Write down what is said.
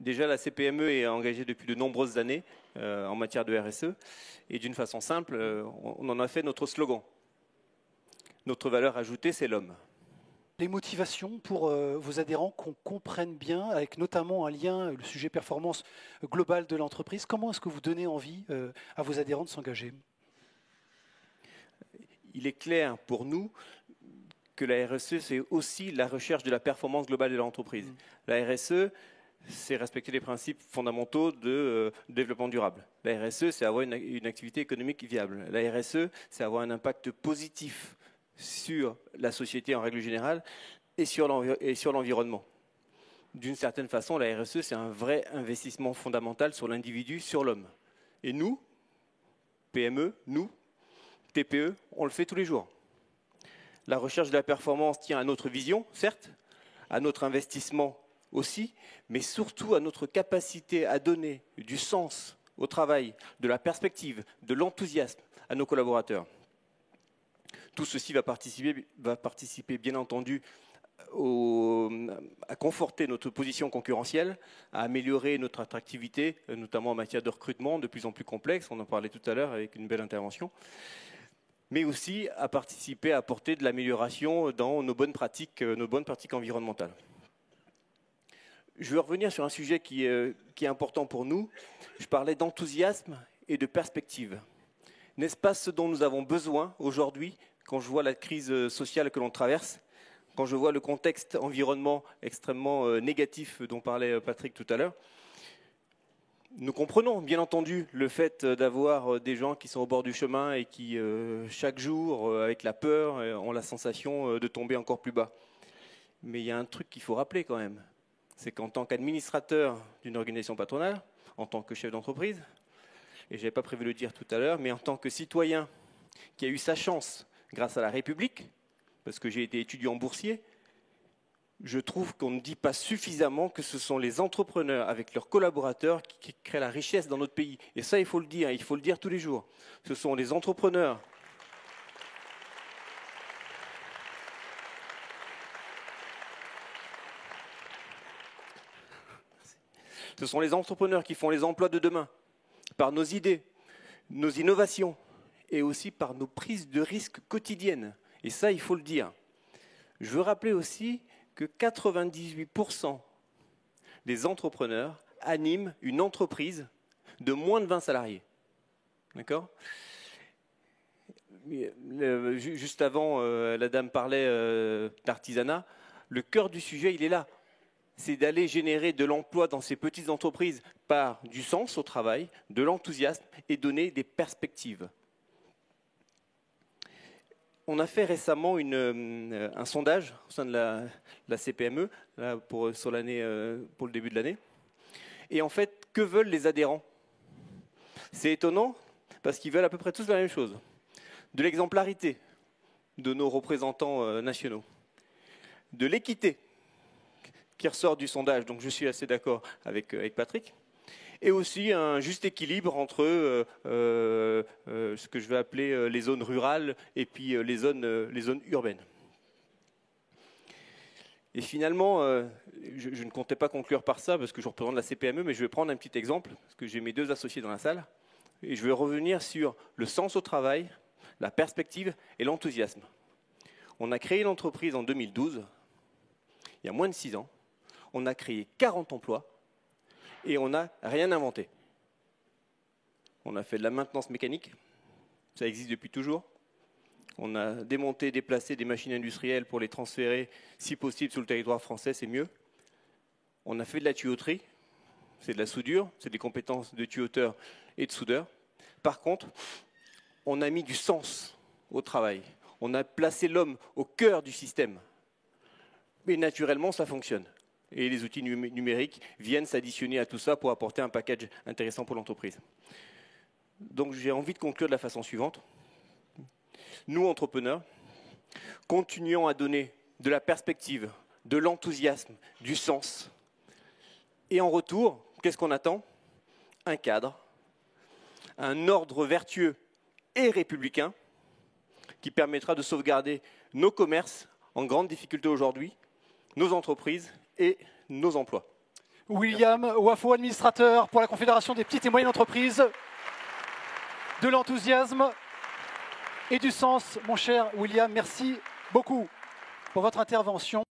Déjà, la CPME est engagée depuis de nombreuses années en matière de RSE. Et d'une façon simple, on en a fait notre slogan. Notre valeur ajoutée, c'est l'homme. Les motivations pour vos adhérents qu'on comprenne bien, avec notamment un lien, le sujet performance globale de l'entreprise. Comment est-ce que vous donnez envie à vos adhérents de s'engager? Il est clair pour nous que la RSE, c'est aussi la recherche de la performance globale de l'entreprise. La RSE, c'est respecter les principes fondamentaux de développement durable. La RSE, c'est avoir une activité économique viable. La RSE, c'est avoir un impact positif sur la société en règle générale et sur l'environnement. D'une certaine façon, la RSE, c'est un vrai investissement fondamental sur l'individu, sur l'homme. Et nous, PME, nous, TPE, on le fait tous les jours. La recherche de la performance tient à notre vision, certes, à notre investissement aussi, mais surtout à notre capacité à donner du sens au travail, de la perspective, de l'enthousiasme à nos collaborateurs. Tout ceci va participer bien entendu à conforter notre position concurrentielle, à améliorer notre attractivité, notamment en matière de recrutement de plus en plus complexe, on en parlait tout à l'heure avec une belle intervention, mais aussi à participer à apporter de l'amélioration dans nos bonnes pratiques environnementales. Je veux revenir sur un sujet qui est important pour nous. Je parlais d'enthousiasme et de perspective. N'est-ce pas ce dont nous avons besoin aujourd'hui quand je vois la crise sociale que l'on traverse, quand je vois le contexte environnement extrêmement négatif dont parlait Patrick tout à l'heure? Nous comprenons bien entendu le fait d'avoir des gens qui sont au bord du chemin et qui, chaque jour, avec la peur, ont la sensation de tomber encore plus bas. Mais il y a un truc qu'il faut rappeler quand même, c'est qu'en tant qu'administrateur d'une organisation patronale, en tant que chef d'entreprise, et je n'avais pas prévu de le dire tout à l'heure, mais en tant que citoyen qui a eu sa chance grâce à la République, parce que j'ai été étudiant boursier, je trouve qu'on ne dit pas suffisamment que ce sont les entrepreneurs avec leurs collaborateurs qui créent la richesse dans notre pays. Et ça, il faut le dire tous les jours. Ce sont les entrepreneurs. Ce sont les entrepreneurs qui font les emplois de demain, par nos idées, nos innovations, et aussi par nos prises de risques quotidiennes. Et ça, il faut le dire. Je veux rappeler aussi que 98% des entrepreneurs animent une entreprise de moins de 20 salariés. D'accord ? Juste avant, la dame parlait d'artisanat. Le cœur du sujet, il est là. C'est d'aller générer de l'emploi dans ces petites entreprises par du sens au travail, de l'enthousiasme et donner des perspectives. On a fait récemment un sondage au sein de la CPME là, pour le début de l'année. Et en fait, que veulent les adhérents? C'est étonnant parce qu'ils veulent à peu près tous la même chose. De l'exemplarité de nos représentants nationaux. De l'équité qui ressort du sondage, donc je suis assez d'accord avec Patrick. Et aussi un juste équilibre entre ce que je vais appeler les zones rurales et puis les zones urbaines. Et finalement, je ne comptais pas conclure par ça parce que je représente la CPME, mais je vais prendre un petit exemple, parce que j'ai mes deux associés dans la salle, et je vais revenir sur le sens au travail, la perspective et l'enthousiasme. On a créé l'entreprise en 2012, il y a moins de 6 ans, on a créé 40 emplois, et on n'a rien inventé. On a fait de la maintenance mécanique, ça existe depuis toujours. On a démonté, déplacé des machines industrielles pour les transférer, si possible, sur le territoire français, c'est mieux. On a fait de la tuyauterie, c'est de la soudure, c'est des compétences de tuyauteur et de soudeur. Par contre, on a mis du sens au travail. On a placé l'homme au cœur du système. Et naturellement, ça fonctionne. Et les outils numériques viennent s'additionner à tout ça pour apporter un package intéressant pour l'entreprise. Donc j'ai envie de conclure de la façon suivante. Nous, entrepreneurs, continuons à donner de la perspective, de l'enthousiasme, du sens. Et en retour, qu'est-ce qu'on attend? Un cadre, un ordre vertueux et républicain qui permettra de sauvegarder nos commerces en grande difficulté aujourd'hui, nos entreprises et nos emplois. William Wafo, administrateur pour la Confédération des petites et moyennes entreprises. De l'enthousiasme et du sens, mon cher William. Merci beaucoup pour votre intervention.